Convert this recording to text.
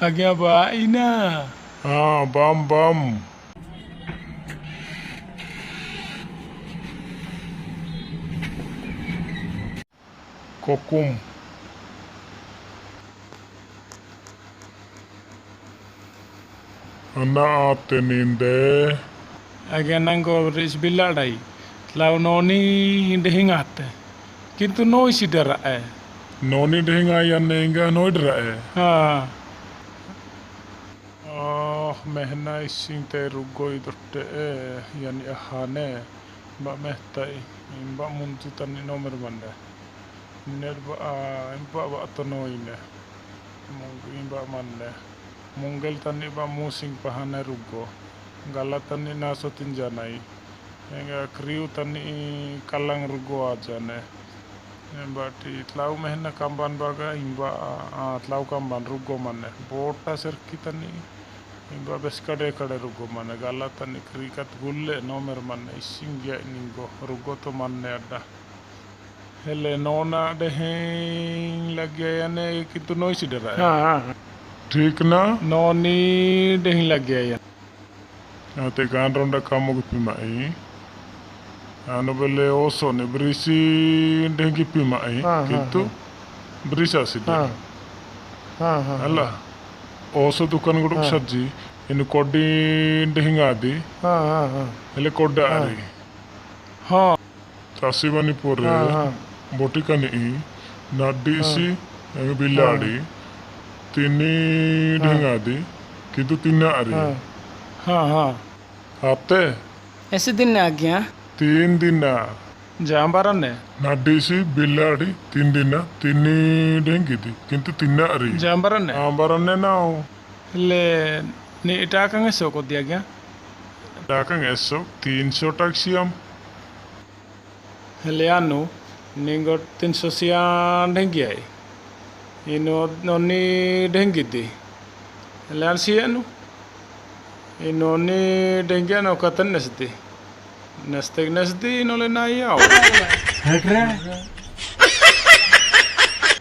Agya ba ina. Bam. Kokum. Ana ateninde. Agya nango ris biladai. Tlau noni dehingat. Kintu noi sidara Noni dehinga yanenga noidra Ha. mehna isinte rugoi dotte yani ahane mbak mehtai mbak muntutan ni nomor manda nerba mbak ba tonoine mungkin mbak manda mungkel tani ba musing pahana rugo galatan ni naso tinjanai enga kriu tani kalang rugo aja ne mbak ti tlau mehna kamban baga imba tlau kamban rugo manne bota serkita ni imba bes kade rugo manne galatan ni krikat gulle nomer manne isingya ningo rugo to manne ada hele nona deheng lagi ayane kitu noi sidera Ha. ठीक ना Noni dehing lagi ya. te kan ronda kamu kipimai anu bele oso ne berisi dengi pimai gitu berisa sidera Allah oso dukan guduk saji ini kodi dehingadi hele koda ari Ha. tasibani pore botikani i nadi si yang biladi tini dehingadi gitu tina ari Ha. hafte ऐसे दिन आ गया 3 dina Jambaran ne. nadi si biladi 3 dina tini dehingidi kintu tina ari Jambaran ne. ambaranne nao Le ni ita kang eso ko dia gya. dakang eso 300 tak siam Le anu ningo 300 sian dengi ai. Ino noni dengi di. Le an sianu. Ino ni dengi anu katan nesdi. Nestek nesdi no le na yao.